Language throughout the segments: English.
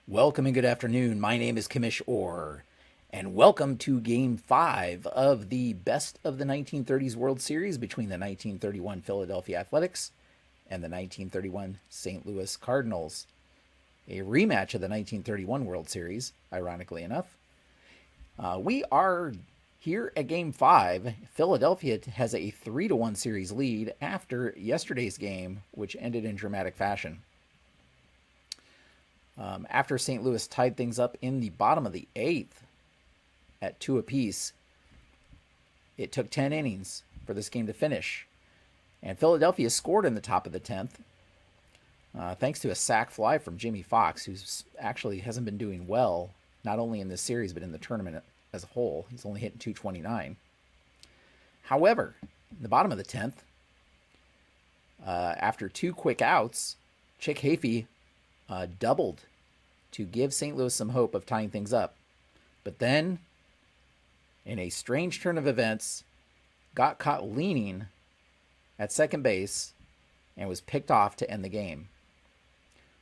Welcome and good afternoon. My name is Kamish Orr, and welcome to Game 5 of the Best of the 1930s World Series between the 1931 Philadelphia Athletics and the 1931 St. Louis Cardinals. A rematch of the 1931 World Series, ironically enough. We are here at Game 5. Philadelphia has a 3-1 series lead after yesterday's game, which ended in dramatic fashion. After St. Louis tied things up in the bottom of the 8th at 2 apiece, it took 10 innings for this game to finish. And Philadelphia scored in the top of the 10th, thanks to a sac fly from Jimmy Fox, who actually hasn't been doing well, not only in this series, but in the tournament as a whole. He's only hitting .229. However, in the bottom of the 10th, after 2 quick outs, Chick Hafey doubled to give St. Louis some hope of tying things up. But then, in a strange turn of events, got caught leaning at second base and was picked off to end the game.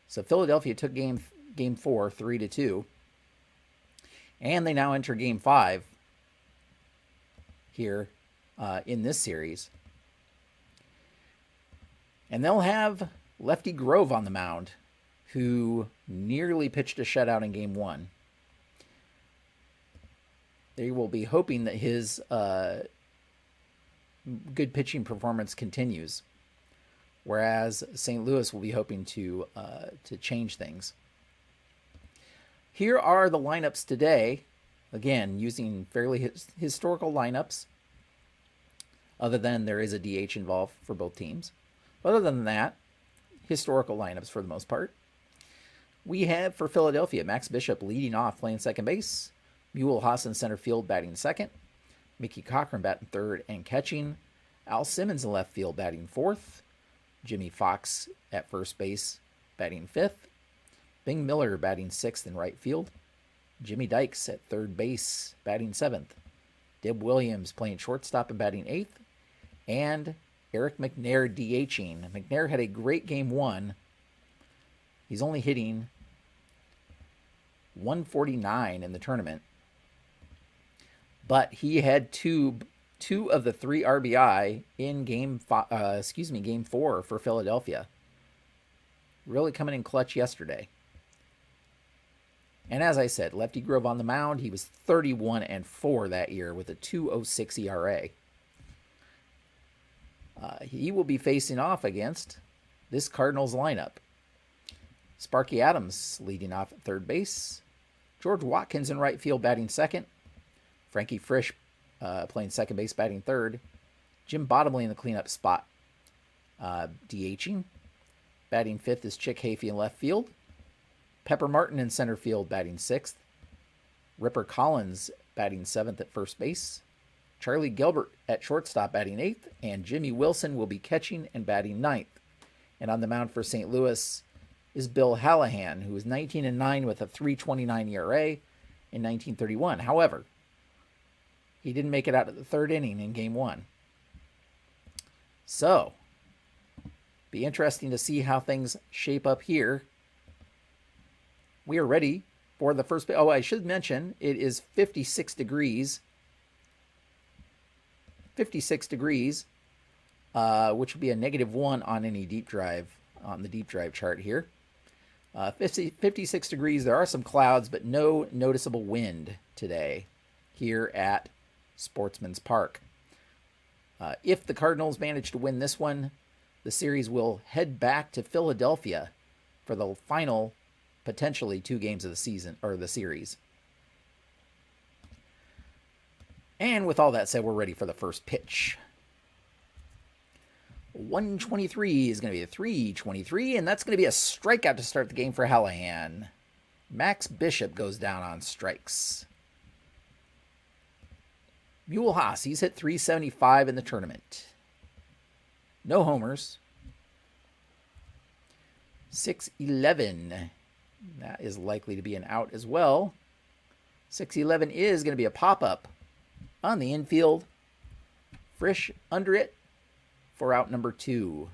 So Philadelphia took game 4 3-2, and they now enter game 5 here in this series. And they'll have Lefty Grove on the mound, who nearly pitched a shutout in game 1. They will be hoping that his good pitching performance continues, whereas St. Louis will be hoping to change things. Here are the lineups today, again, using fairly historical lineups, other than there is a DH involved for both teams. Other than that, historical lineups for the most part. We have for Philadelphia, Max Bishop leading off, playing second base. Mule Haas in center field, batting second. Mickey Cochran batting third and catching. Al Simmons in left field, batting fourth. Jimmy Fox at first base, batting fifth. Bing Miller batting sixth in right field. Jimmy Dykes at third base, batting seventh. Dib Williams playing shortstop and batting eighth. And Eric McNair DHing. McNair had a great game 1. He's only hitting .149 in the tournament, but he had two of the 3 RBI in game 4 for Philadelphia. Really coming in clutch yesterday. And as I said, Lefty Grove on the mound. He was 31-4 that year with a 2.06 ERA. He will be facing off against this Cardinals lineup. Sparky Adams leading off at third base. George Watkins in right field, batting second. Frankie Frisch playing second base, batting third. Jim Bottomley in the cleanup spot, DHing. Batting fifth is Chick Hafey in left field. Pepper Martin in center field, batting sixth. Ripper Collins batting seventh at first base. Charlie Gilbert at shortstop, batting eighth. And Jimmy Wilson will be catching and batting ninth. And on the mound for St. Louis is Bill Hallahan, who was 19-9 with a 3.29 ERA in 1931. However, he didn't make it out of the third inning in game 1. So, be interesting to see how things shape up here. We are ready for the first. Oh, I should mention, it is 56 degrees. 56 degrees, which would be a -1 on any deep drive, on the deep drive chart here. 56 degrees. There are some clouds, but no noticeable wind today here at Sportsman's Park. If the Cardinals manage to win this one, the series will head back to Philadelphia for the final, potentially 2 games of the season, or the series. And with all that said, we're ready for the first pitch. 123 is going to be a 3-23, and that's going to be a strikeout to start the game for Hallahan. Max Bishop goes down on strikes. Mule Haas, he's hit .375 in the tournament. No homers. 6-11. That is likely to be an out as well. 6-11 is going to be a pop-up on the infield. Frisch under it for out number 2.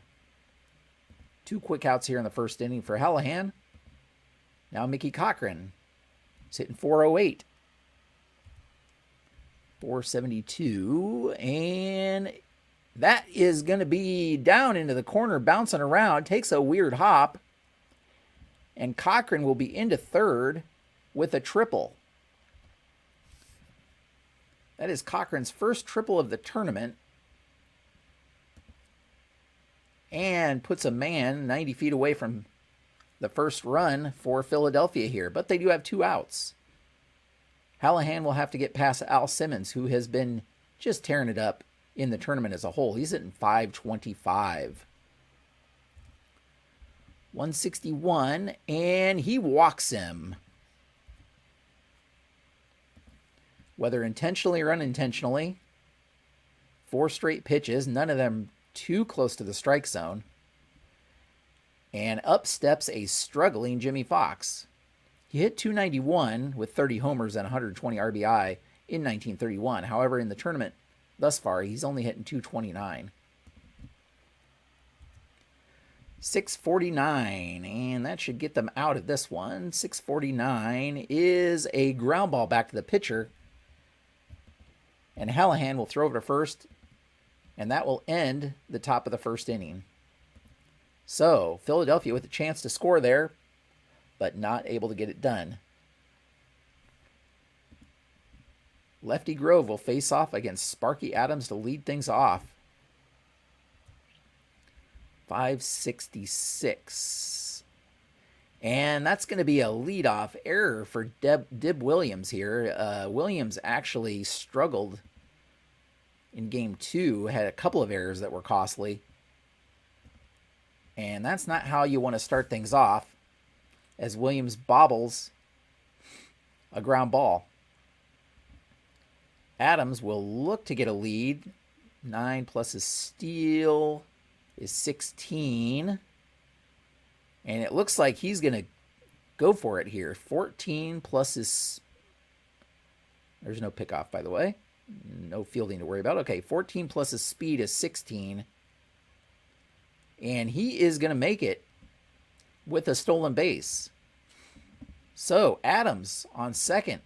2 quick outs here in the first inning for Hallahan. Now Mickey Cochran is hitting 408. 472. And that is going to be down into the corner, bouncing around. Takes a weird hop. And Cochran will be into third with a triple. That is Cochran's first triple of the tournament. And puts a man 90 feet away from the first run for Philadelphia here. But they do have 2 outs. Hallahan will have to get past Al Simmons, who has been just tearing it up in the tournament as a whole. He's hitting 525. 161, and he walks him. Whether intentionally or unintentionally, 4 straight pitches, none of them too close to the strike zone. And up steps a struggling Jimmy Fox. He hit 291 with 30 homers and 120 RBI in 1931. However, in the tournament thus far, he's only hitting 229. 649, and that should get them out of this one. 649 is a ground ball back to the pitcher. And Hallahan will throw over to first, and that will end the top of the first inning. So, Philadelphia with a chance to score there, but not able to get it done. Lefty Grove will face off against Sparky Adams to lead things off. 566. And that's going to be a leadoff error for Dib Williams here. Williams actually struggled in game 2, had a couple of errors that were costly. And that's not how you want to start things off, as Williams bobbles a ground ball. Adams will look to get a lead. 9 plus his steal is 16. And it looks like he's going to go for it here. 14 plus his... There's no pickoff, by the way. No fielding to worry about. Okay, 14 plus his speed is 16. And he is going to make it with a stolen base. So, Adams on second.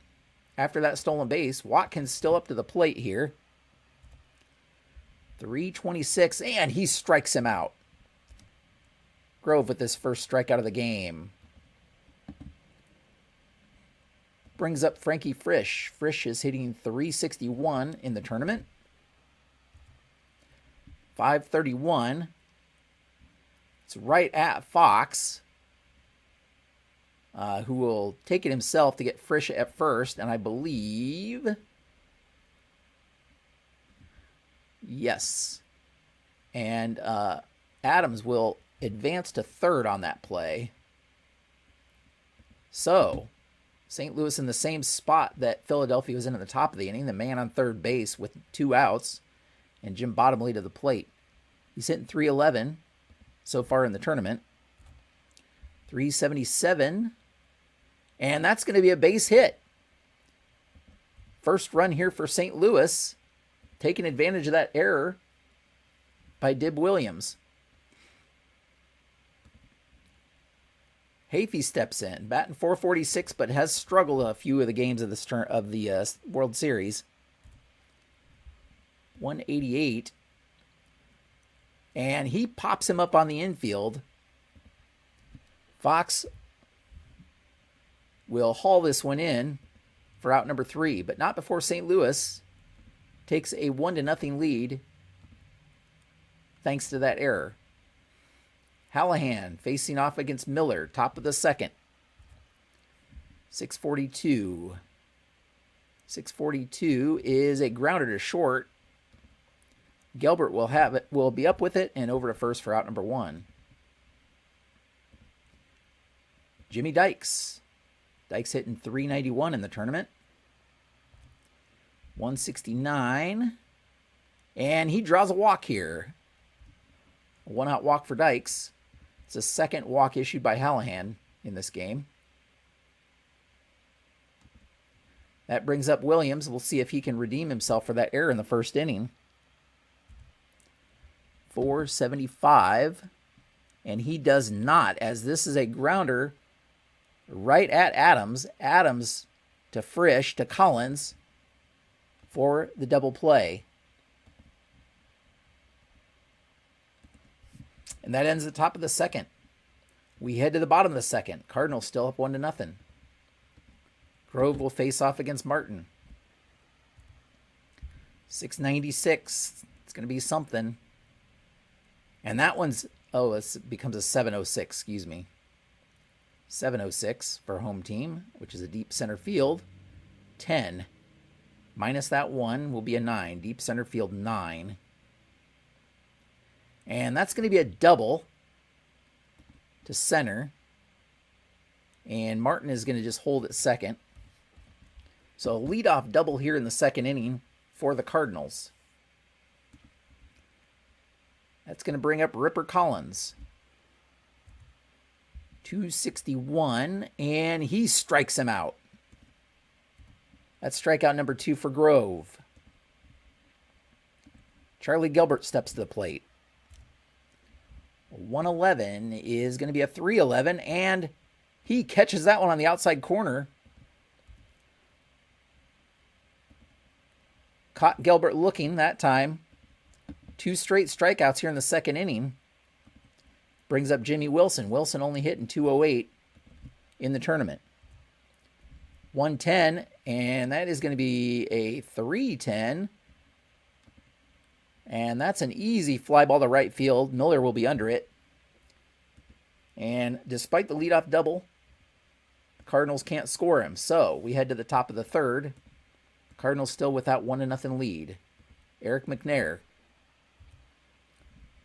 After that stolen base, Watkins still up to the plate here. 326, and he strikes him out. Grove with his first strikeout of the game. Brings up Frankie Frisch. Frisch is hitting 361 in the tournament. 531. It's right at Fox, who will take it himself to get Frisch at first, and I believe... Yes. And Adams will advance to third on that play. So, St. Louis in the same spot that Philadelphia was in at the top of the inning, the man on third base with 2 outs, and Jim Bottomley to the plate. He's hitting 311 so far in the tournament. 377, and that's going to be a base hit. First run here for St. Louis, taking advantage of that error by Dib Williams. Hafey steps in, batting .446, but has struggled a few of the games of the World Series. 188, and he pops him up on the infield. Fox will haul this one in for out number 3, but not before St. Louis takes a 1-0 lead thanks to that error. Hallahan facing off against Miller, top of the second. 642. 642 is a grounder to short. Gelbert will be up with it and over to first for out number 1. Jimmy Dykes. Dykes hitting 391 in the tournament. 169. And he draws a walk here. A 1-out walk for Dykes. It's the second walk issued by Hallahan in this game. That brings up Williams. We'll see if he can redeem himself for that error in the first inning. 475. And he does not, as this is a grounder right at Adams. Adams to Frisch to Collins for the double play. And that ends the top of the second. We head to the bottom of the second. Cardinals still up 1-0. Grove will face off against Martin. 696. It's going to be something. And that one's, it becomes a 706, excuse me. 706 for home team, which is a deep center field. 10. Minus that 1 will be a 9. Deep center field 9. And that's going to be a double to center. And Martin is going to just hold at second. So a leadoff double here in the second inning for the Cardinals. That's going to bring up Ripper Collins. 261, and he strikes him out. That's strikeout number 2 for Grove. Charlie Gilbert steps to the plate. 111 is going to be a 311, and he catches that one on the outside corner. Caught Gilbert looking that time. 2 straight strikeouts here in the second inning. Brings up Jimmy Wilson. Wilson only hit in 208 in the tournament. 110, and that is going to be a 310. And that's an easy fly ball to right field. Miller will be under it. And despite the leadoff double, Cardinals can't score him. So we head to the top of the third. Cardinals still with that 1-0 lead. Eric McNair.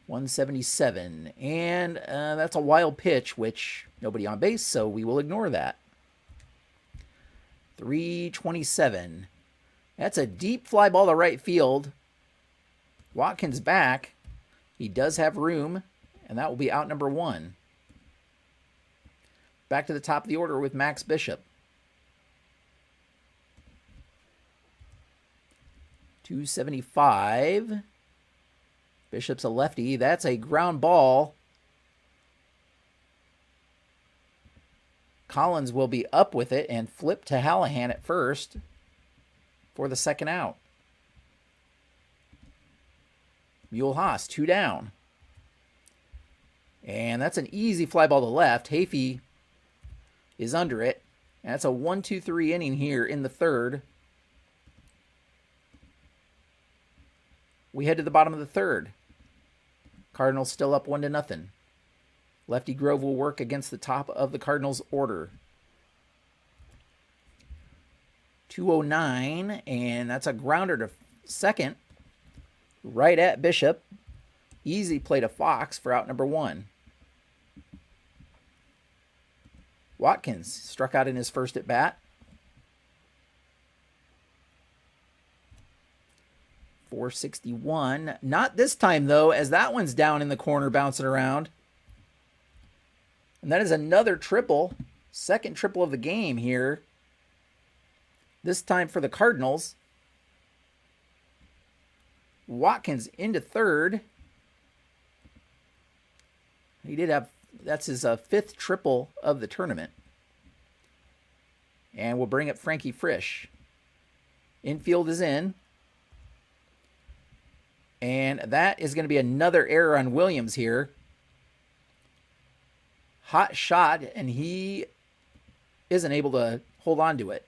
177. And that's a wild pitch, which nobody on base, so we will ignore that. 327. That's a deep fly ball to right field. Watkins back. He does have room, and that will be out number 1. Back to the top of the order with Max Bishop. 275. Bishop's a lefty. That's a ground ball. Collins will be up with it and flip to Hallahan at first for the second out. Muehl-Haas, 2 down. And that's an easy fly ball to left. Hafey is under it. And that's a 1-2-3 inning here in the third. We head to the bottom of the third. Cardinals still up 1-0. Lefty Grove will work against the top of the Cardinals' order. 209, and that's a grounder to second. Right at Bishop. Easy play to Fox for out number 1. Watkins struck out in his first at bat. 461. Not this time, though, as that one's down in the corner bouncing around. And that is another triple. Second triple of the game here. This time for the Cardinals. Watkins into third. He did have, that's his 5th triple of the tournament. And we'll bring up Frankie Frisch. Infield is in. And that is going to be another error on Williams here. Hot shot, and he isn't able to hold on to it.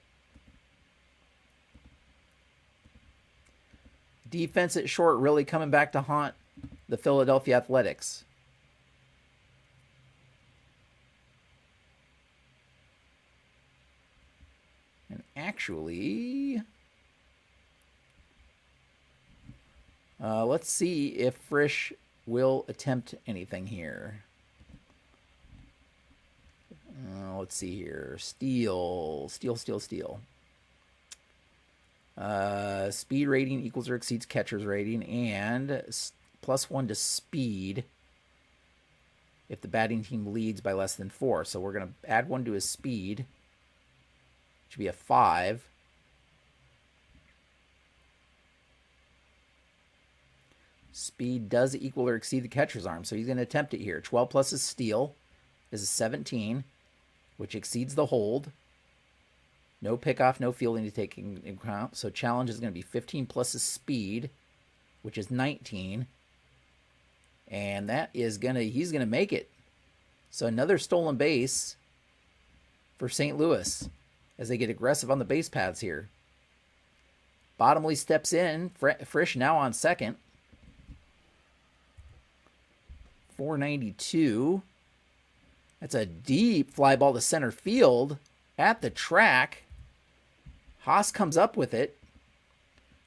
Defense at short really coming back to haunt the Philadelphia Athletics. And actually, let's see if Frisch will attempt anything here. Let's see here. Steal. Speed rating equals or exceeds catcher's rating, and +1 to speed if the batting team leads by less than 4. So we're going to add 1 to his speed. Should be a 5. Speed does equal or exceed the catcher's arm, so he's going to attempt it here. 12 plus his steal is a 17. which exceeds the hold. No pickoff, no fielding to take into account. So challenge is going to be 15 plus his speed, which is 19. And that is he's going to make it. So another stolen base for St. Louis as they get aggressive on the base paths here. Bottomley steps in. Frisch now on second. 492. That's a deep fly ball to center field at the track. Haas comes up with it.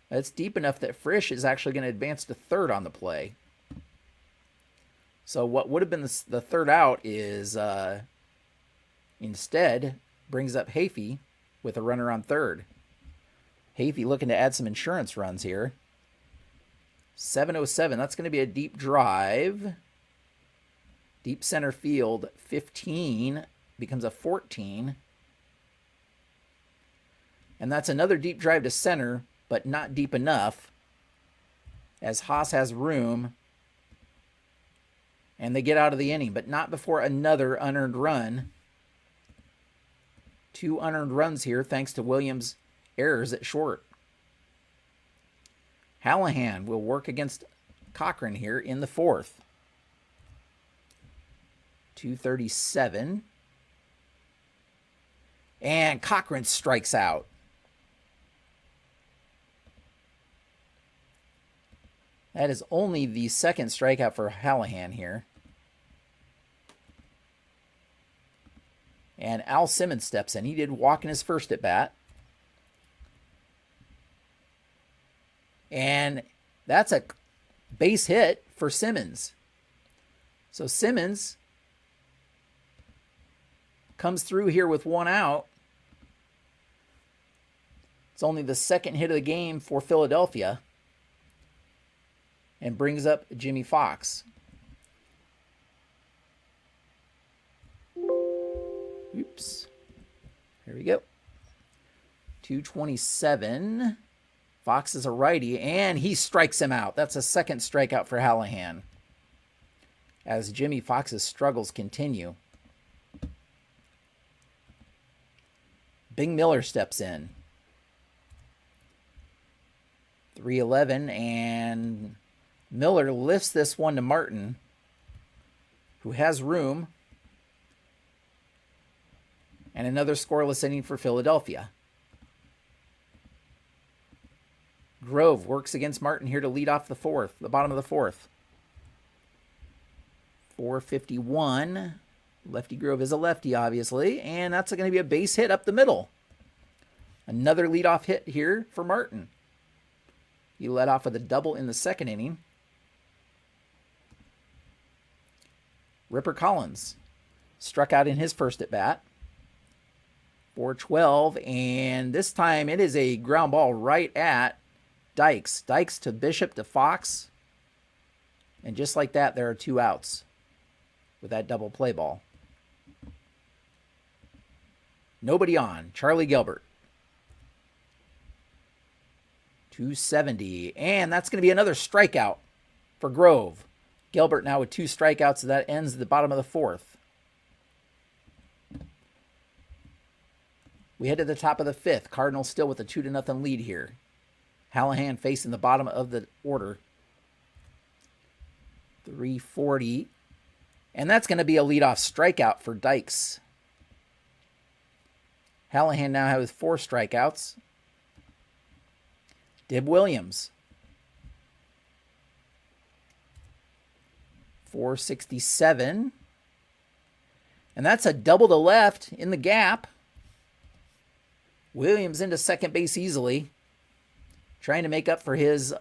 That's deep enough that Frisch is actually going to advance to third on the play. So what would have been the third out is instead brings up Hafey with a runner on third. Hafey looking to add some insurance runs here. 707. That's going to be a deep drive. Deep center field. 15 becomes a 14. And that's another deep drive to center, but not deep enough, as Haas has room. And they get out of the inning, but not before another unearned run. 2 unearned runs here, thanks to Williams' errors at short. Hallahan will work against Cochran here in the fourth. 237. And Cochran strikes out. That is only the second strikeout for Hallahan here. And Al Simmons steps in. He did walk in his first at bat. And that's a base hit for Simmons. So Simmons comes through here with 1 out. It's only the second hit of the game for Philadelphia. And brings up Jimmy Fox. Oops. Here we go. 227. Fox is a righty, and he strikes him out. That's a second strikeout for Hallahan, as Jimmy Fox's struggles continue. Bing Miller steps in. 311, and Miller lifts this one to Martin, who has room. And another scoreless inning for Philadelphia. Grove works against Martin here to lead off the fourth, the bottom of the fourth. 451. Lefty Grove is a lefty, obviously, and that's going to be a base hit up the middle. Another leadoff hit here for Martin. He led off with a double in the second inning. Ripper Collins struck out in his first at bat. 412, and this time it is a ground ball right at Dykes. Dykes to Bishop to Fox. And just like that, there are 2 outs with that double play ball. Nobody on. Charlie Gilbert. 270. And that's going to be another strikeout for Grove. Gilbert now with 2 strikeouts, so that ends the bottom of the fourth. We head to the top of the fifth. Cardinals still with a 2-0 lead here. Hallahan facing the bottom of the order. 340. And that's going to be a leadoff strikeout for Dykes. Hallahan now has 4 strikeouts. Dib Williams. 467. And that's a double to left in the gap. Williams into second base easily, trying to make up for his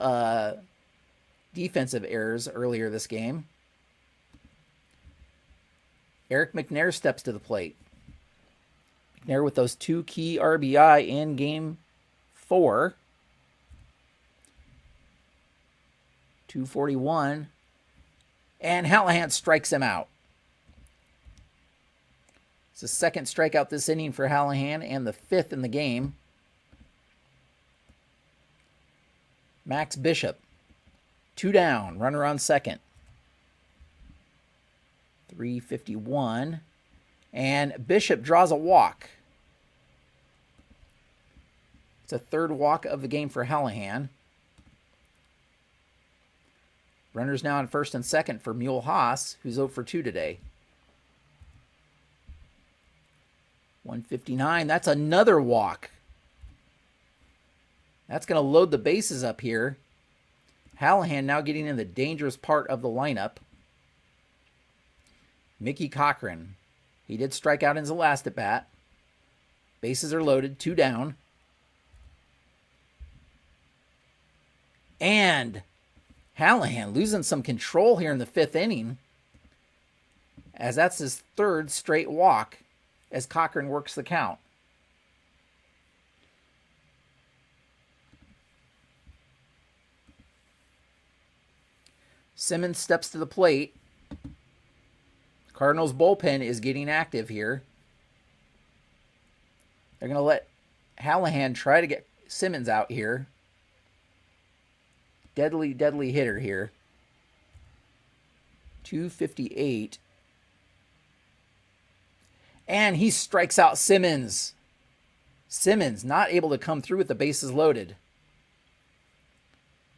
defensive errors earlier this game. Eric McNair steps to the plate. McNair with those 2 key RBI in Game 4. 241. And Hallahan strikes him out. It's the second strikeout this inning for Hallahan and the 5th in the game. Max Bishop, 2 down, runner on second. 351. And Bishop draws a walk. It's a third walk of the game for Hallahan. Runners now on first and second for Mule Haas, who's 0 for 2 today. 159, that's another walk. That's going to load the bases up here. Hallahan now getting in the dangerous part of the lineup. Mickey Cochran. He did strike out in his last at bat. Bases are loaded, 2 down. And Hallahan losing some control here in the 5th inning, as that's his 3rd straight walk as Cochran works the count. Simmons steps to the plate. Cardinals bullpen is getting active here. They're going to let Hallahan try to get Simmons out here. Deadly, deadly hitter here. 258. And he strikes out Simmons. Simmons not able to come through with the bases loaded,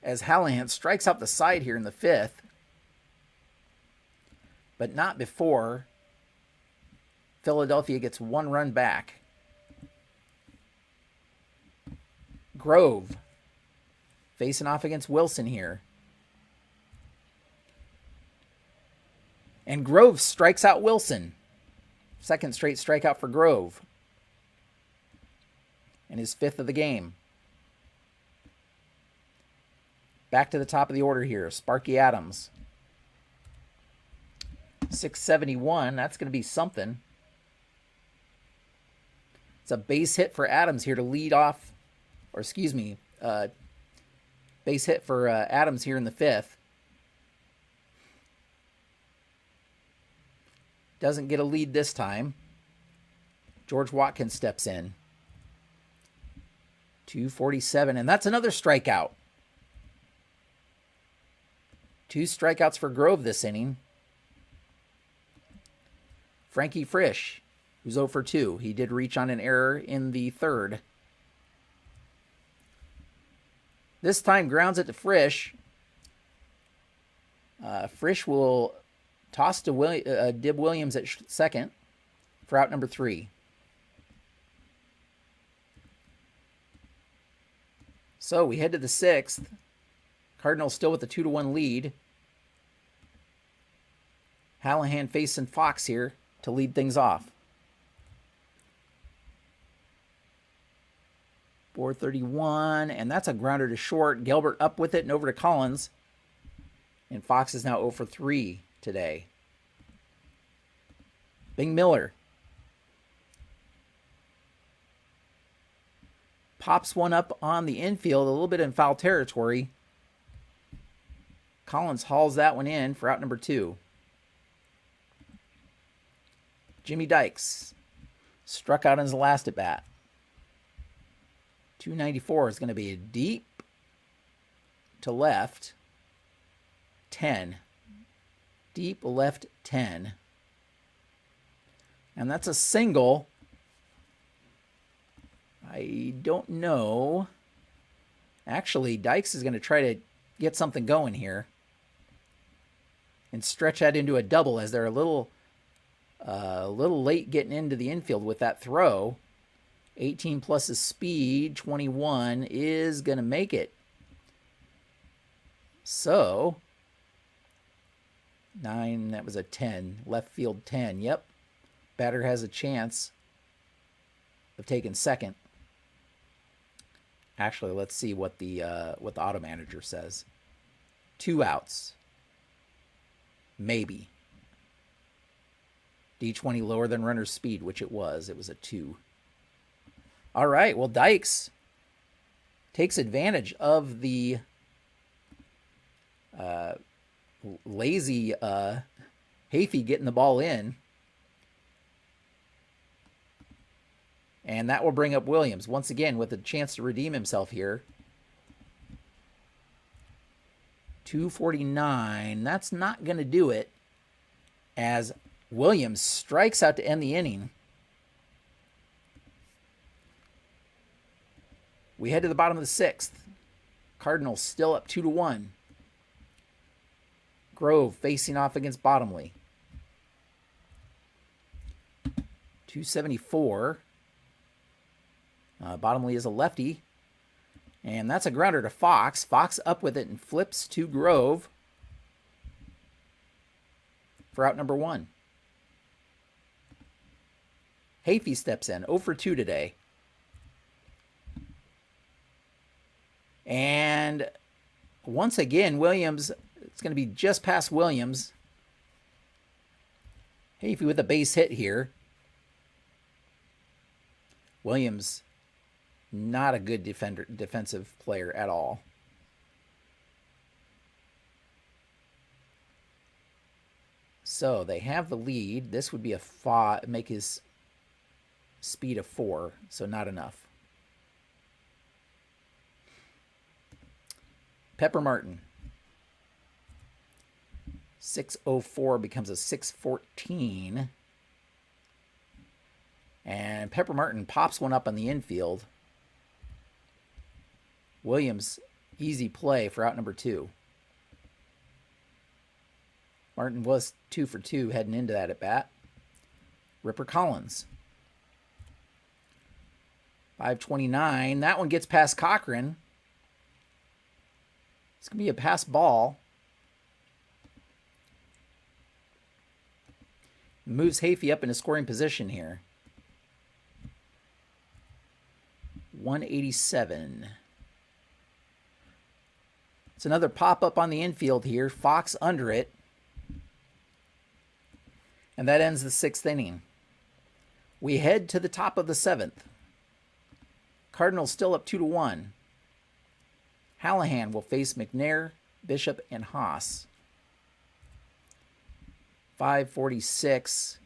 as Hallahan strikes out the side here in the 5th. But not before Philadelphia gets 1 run back. Grove facing off against Wilson here. And Grove strikes out Wilson. 2nd straight strikeout for Grove. And his 5th of the game. Back to the top of the order here. Sparky Adams. 671. That's going to be something. It's a base hit for Adams here to lead off. Or excuse me. Base hit for Adams here in the 5th. Doesn't get a lead this time. George Watkins steps in. 247. And that's another strikeout. 2 strikeouts for Grove this inning. Frankie Frisch, who's 0 for 2. He did reach on an error in the 3rd. This time grounds it to Frisch. Frisch will toss to Dib Williams at second for out number 3. So we head to the 6th. Cardinals still with a 2-1 lead. Hallahan facing Fox here to lead things off. 431, and that's a grounder to short. Gelbert up with it and over to Collins. And Fox is now 0 for 3 today. Bing Miller pops one up on the infield, a little bit in foul territory. Collins hauls that one in for out number 2. Jimmy Dykes struck out in his last at bat. 294 is going to be a deep to left 10. Deep left 10. And that's a single. I don't know. Actually, Dykes is going to try to get something going here and stretch that into a double, as they're a little late getting into the infield with that throw. 18 plus his speed, 21 is going to make it. So, 9, that was a 10. Left field 10, yep. Batter has a chance of taking second. Actually, let's see what the auto manager says. 2 outs. Maybe. D20 lower than runner's speed, which it was. It was a 2. All right, well, Dykes takes advantage of the lazy Hafey getting the ball in. And that will bring up Williams once again with a chance to redeem himself here. 249. That's not going to do it, as Williams strikes out to end the inning. We head to the bottom of the 6th. Cardinals still up 2-1. Grove facing off against Bottomley. 274. Bottomley is a lefty. And that's a grounder to Fox. Fox up with it and flips to Grove for out number 1. Hafey steps in, 0 for 2 today. And once again, Williams, it's going to be just past Williams. Hafey with a base hit here. Williams, not a good defensive player at all. So they have the lead. This would be a 5, make his speed a 4, so not enough. Pepper Martin. 604 becomes a 614. And Pepper Martin pops one up on the infield. Williams, easy play for out number 2. Martin was 2 for 2 heading into that at bat. Ripper Collins. 529. That one gets past Cochran. It's going to be a pass ball. Moves Hafey up into scoring position here. 187. It's another pop-up on the infield here. Fox under it. And that ends the 6th inning. We head to the top of the 7th. Cardinals still up 2-1. Hallahan will face McNair, Bishop, and Haas. 546.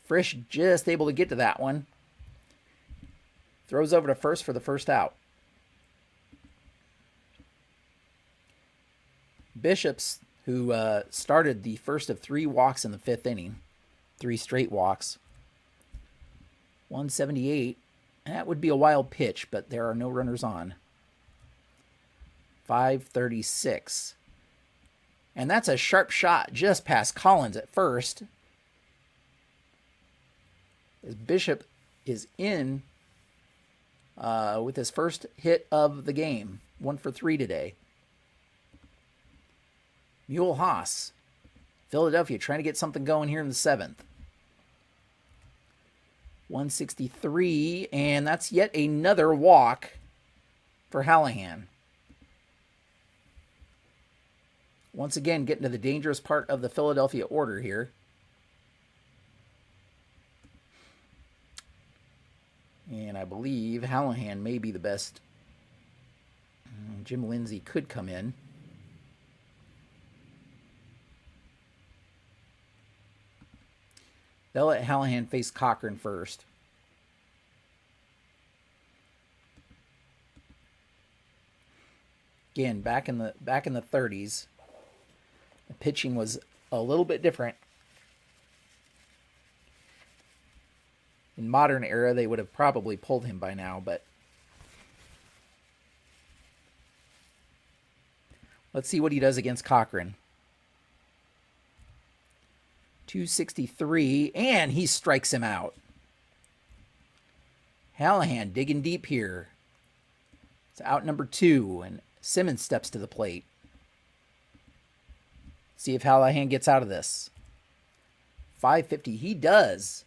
Frisch just able to get to that one. Throws over to first for the first out. Bishops, who started the first of 3 walks in the 5th inning. 3 straight walks. 178. That would be a wild pitch, but there are no runners on. 536. And that's a sharp shot just past Collins at first. As Bishop is in with his first hit of the game. 1 for 3 today. Mule Haas. Philadelphia trying to get something going here in the 7th. 163, and that's yet another walk for Hallahan. Once again, getting to the dangerous part of the Philadelphia order here. And I believe Hallahan may be the best. Jim Lindsay could come in. They'll let Hallahan face Cochran first. Again, back in the 30s, the pitching was a little bit different. In modern era, they would have probably pulled him by now, but let's see what he does against Cochran. 263, and he strikes him out. Hallahan digging deep here. It's out number 2, and Simmons steps to the plate. See if Hallahan gets out of this. 550, he does.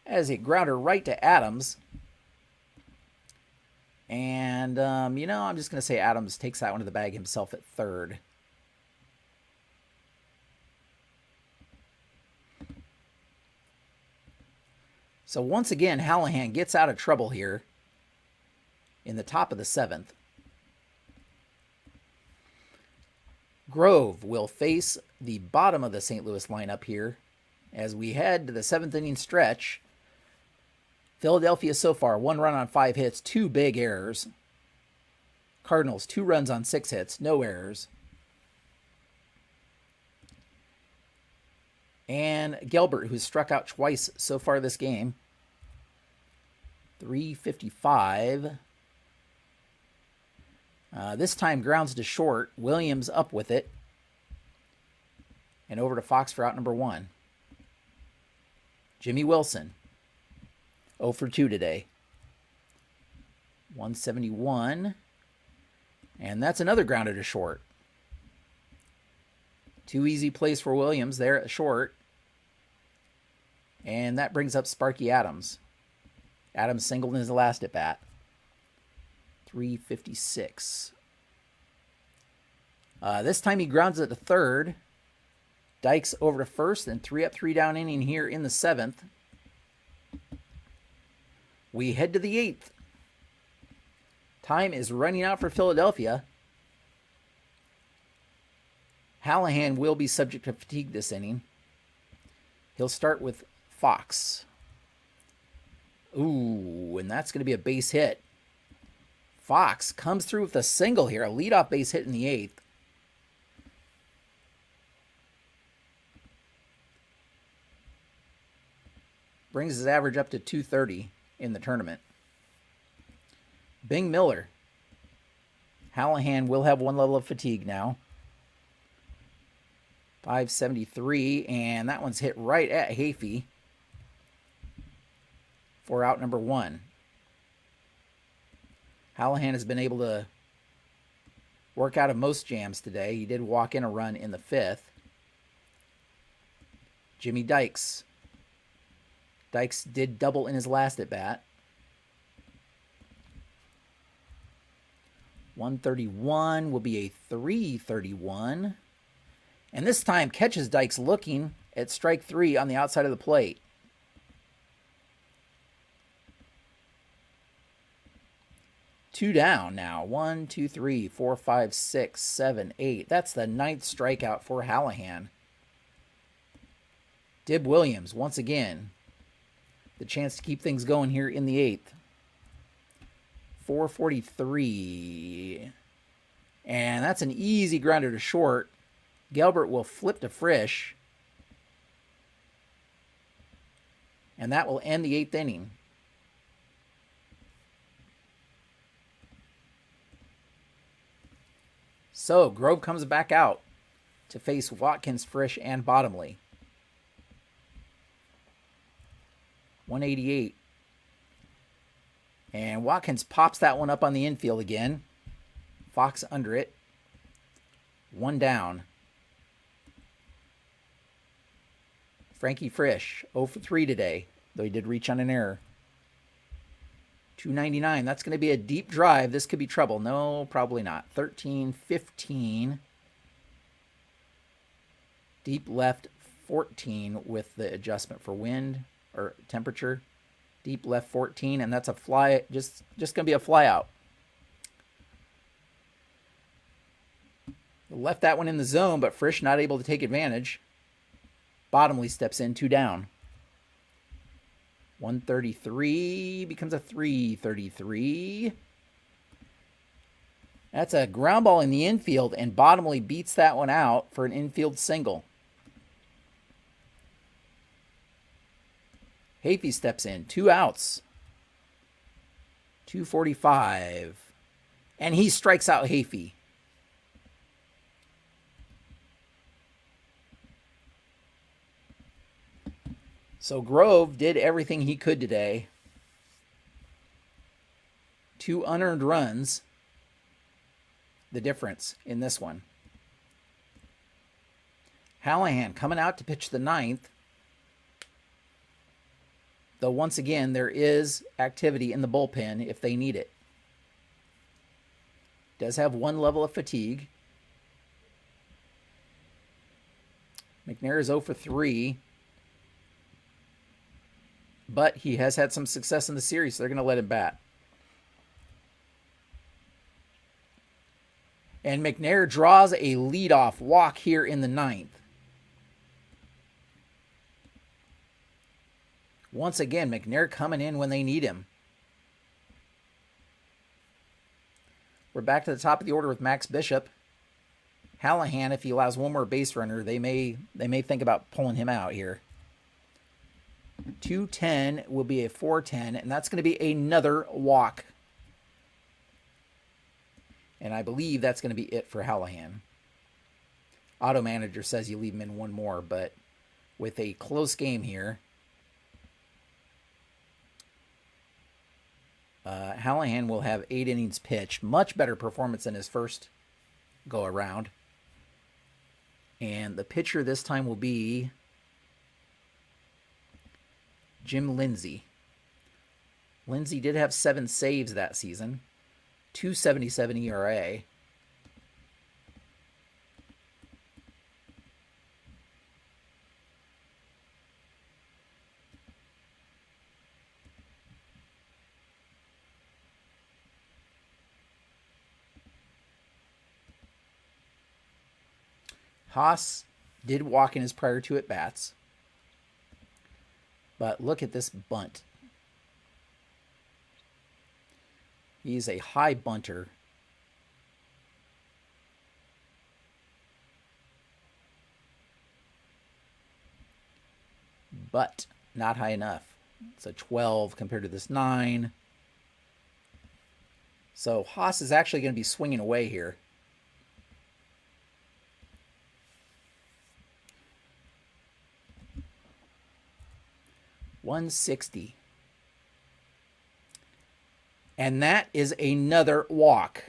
As a grounder right to Adams. And, I'm just going to say Adams takes that one to the bag himself at third. So once again, Hallahan gets out of trouble here in the top of the 7th. Grove will face the bottom of the St. Louis lineup here as we head to the 7th inning stretch. Philadelphia so far, 1 run on 5 hits, 2 big errors. Cardinals, 2 runs on 6 hits, no errors. And Gelbert, who's struck out twice so far this game. 355. This time grounds to short. Williams up with it. And over to Fox for out number 1. Jimmy Wilson. 0 for 2 today. 171. And that's another grounded to short. 2 easy plays for Williams there at short. And that brings up Sparky Adams. Adams singled in his last at bat. 356. This time he grounds it to third. Dykes over to first, and 3 up, 3 down inning here in the 7th. We head to the 8th. Time is running out for Philadelphia. Hallahan will be subject to fatigue this inning. He'll start with Fox. Ooh, and that's going to be a base hit. Fox comes through with a single here, a leadoff base hit in the 8th. Brings his average up to 230 in the tournament. Bing Miller. Hallahan will have 1 level of fatigue now. 573, and that one's hit right at Hafey for out number 1. Hallahan has been able to work out of most jams today. He did walk in a run in the 5th. Jimmy Dykes. Dykes did double in his last at bat. 131 will be a 331. And this time catches Dykes looking at strike 3 on the outside of the plate. Two down now. 1, 2, 3, 4, 5, 6, 7, 8. That's the 9th strikeout for Hallahan. Dib Williams, once again, the chance to keep things going here in the 8th. 443. And that's an easy grounder to short. Gelbert will flip to Frisch. And that will end the 8th inning. So Grove comes back out to face Watkins, Frisch, and Bottomley. 188. And Watkins pops that one up on the infield again. Fox under it. 1 down. Frankie Frisch, 0 for 3 today, though he did reach on an error. 299. That's going to be a deep drive. This could be trouble. No, probably not. 13, 15. Deep left, 14 with the adjustment for wind or temperature. Deep left, 14, and that's a fly. Just going to be a fly out. Left that one in the zone, but Frisch not able to take advantage. Bottomley steps in, 2 down. 133 becomes a 333. That's a ground ball in the infield, and Bottomley beats that one out for an infield single. Hafey steps in, 2 outs. 245. And he strikes out Hafey. So Grove did everything he could today. 2 unearned runs. The difference in this one. Hallahan coming out to pitch the 9th. Though once again, there is activity in the bullpen if they need it. Does have 1 level of fatigue. McNair is 0 for 3. But he has had some success in the series, so they're going to let him bat. And McNair draws a leadoff walk here in the 9th. Once again, McNair coming in when they need him. We're back to the top of the order with Max Bishop. Hallahan, if he allows one more base runner, they may think about pulling him out here. 210 will be a 410, and that's going to be another walk. And I believe that's going to be it for Hallahan. Auto Manager says you leave him in one more, but with a close game here, Hallahan will have 8 innings pitched. Much better performance than his first go around. And the pitcher this time will be Jim Lindsay. Lindsay did have 7 saves that season. 2.77 ERA. Haas did walk in his prior 2 at-bats. But look at this bunt. He's a high bunter. But not high enough. It's a 12 compared to this 9. So Haas is actually going to be swinging away here. .160. And that is another walk.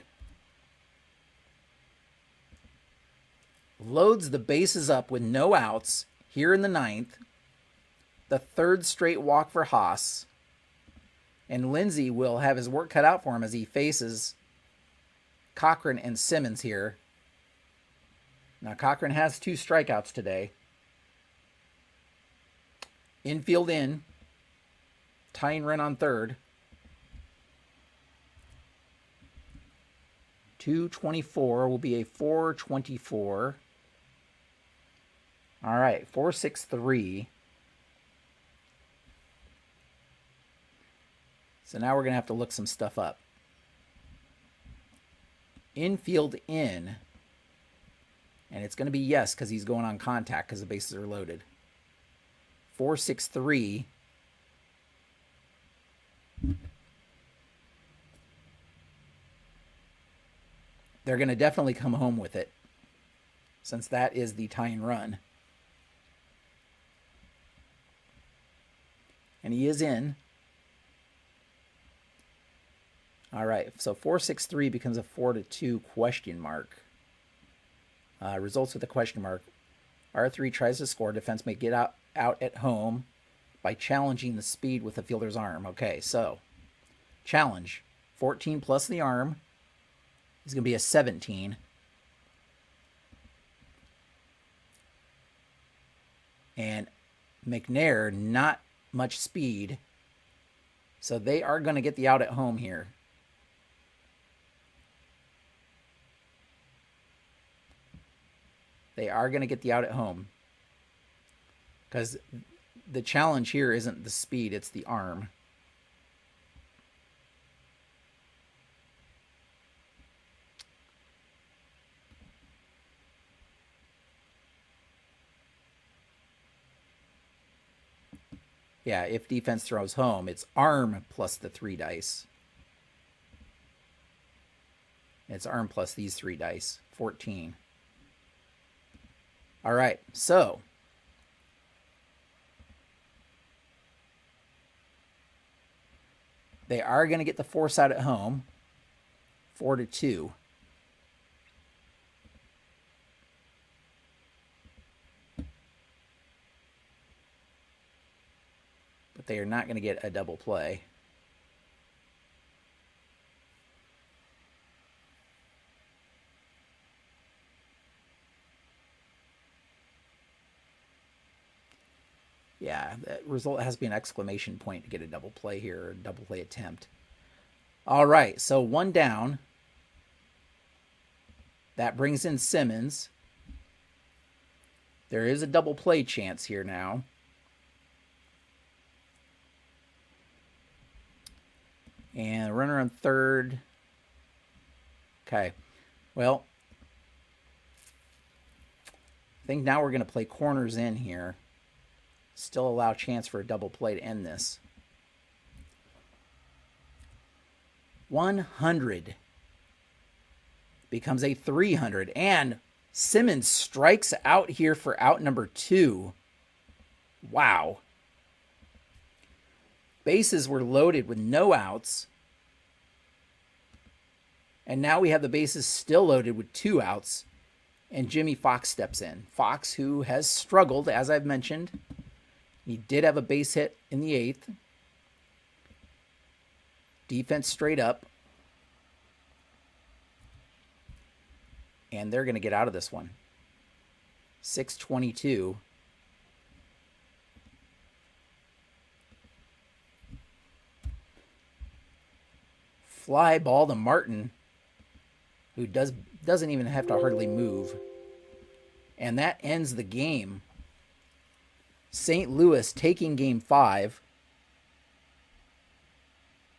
Loads the bases up with no outs here in the 9th. The 3rd straight walk for Haas. And Lindsay will have his work cut out for him as he faces Cochran and Simmons here. Now Cochran has 2 strikeouts today. Infield in. Tying run on 3rd. 224 will be a 424. All right, 463. So now we're going to have to look some stuff up. Infield in. And it's going to be yes because he's going on contact because the bases are loaded. 463. They're going to definitely come home with it since that is the tying run. And he is in. All right, so 463 becomes a 4-2 question mark. Results with a question mark. R3 tries to score. Defense may get out at home by challenging the speed with the fielder's arm. Okay, so challenge. 14 plus the arm is going to be a 17. And McNair, not much speed. So they are going to get the out at home here. They are going to get the out at home. Because the challenge here isn't the speed, it's the arm. Yeah, if defense throws home, it's arm plus the 3 dice. It's arm plus these 3 dice. 14. All right, so they are going to get the force out at home. 4-2. But they are not going to get a double play. Yeah, that result has to be an exclamation point to get a double play here, or a double play attempt. All right, so 1 down. That brings in Simmons. There is a double play chance here now. And runner on 3rd. Okay, well, think now we're going to play corners in here. Still allow a chance for a double play to end this. 100 becomes a 300. And Simmons strikes out here for out number 2. Wow. Bases were loaded with no outs. And now we have the bases still loaded with 2 outs. And Jimmy Fox steps in. Fox, who has struggled, as I've mentioned. He did have a base hit in the 8th. Defense straight up. And they're going to get out of this one. 6:22. Fly ball to Martin, who doesn't even have to hardly move. And that ends the game. St. Louis taking game 5,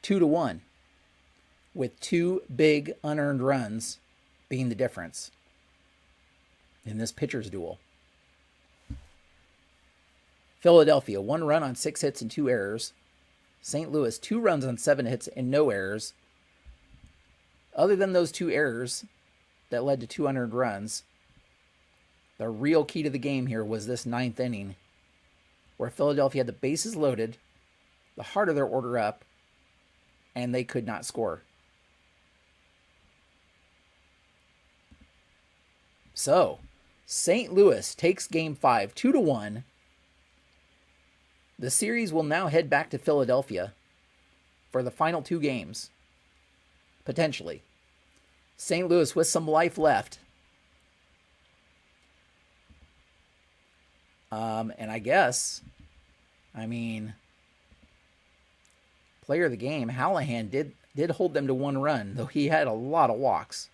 2-1, with 2 big unearned runs being the difference in this pitcher's duel. Philadelphia, 1 run on 6 hits and 2 errors. St. Louis, 2 runs on 7 hits and no errors. Other than those 2 errors that led to 2 unearned runs, the real key to the game here was this 9th inning, where Philadelphia had the bases loaded, the heart of their order up, and they could not score. So, St. Louis takes game 5, 2-1. The series will now head back to Philadelphia for the final 2 games, potentially. St. Louis with some life left. And I guess, player of the game, Hallahan did hold them to 1 run, though he had a lot of walks.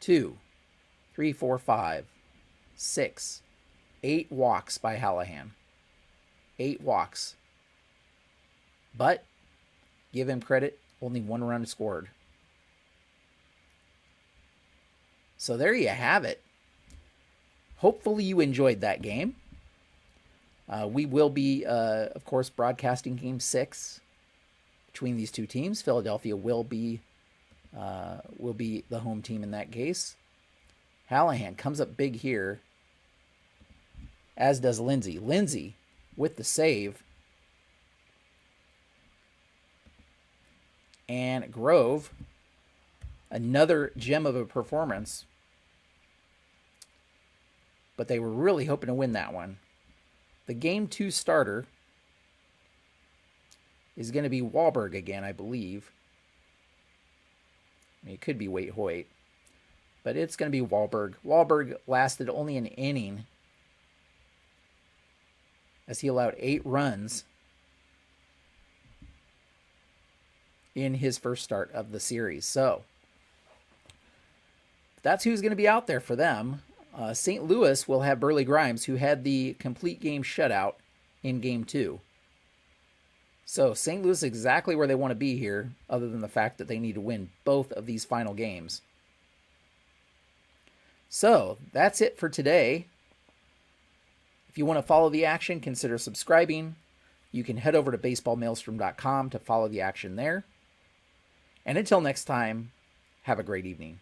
2, 3, 4, 5, 6, 8 walks by Hallahan. 8 walks. But, give him credit, only 1 run scored. So there you have it. Hopefully you enjoyed that game. We will be, of course, broadcasting Game 6 between these 2 teams. Philadelphia will be the home team in that case. Hallahan comes up big here, as does Lindsay. Lindsay with the save. And Grove, another gem of a performance. But they were really hoping to win that one. The Game 2 starter is going to be Wahlberg again, I believe. It could be Waite Hoyt, but it's going to be Wahlberg. Wahlberg lasted only an inning as he allowed 8 runs in his first start of the series. So that's who's going to be out there for them. St. Louis will have Burley Grimes, who had the complete game shutout in Game 2. So St. Louis is exactly where they want to be here, other than the fact that they need to win both of these final games. So that's it for today. If you want to follow the action, consider subscribing. You can head over to baseballmaelstrom.com to follow the action there. And until next time, have a great evening.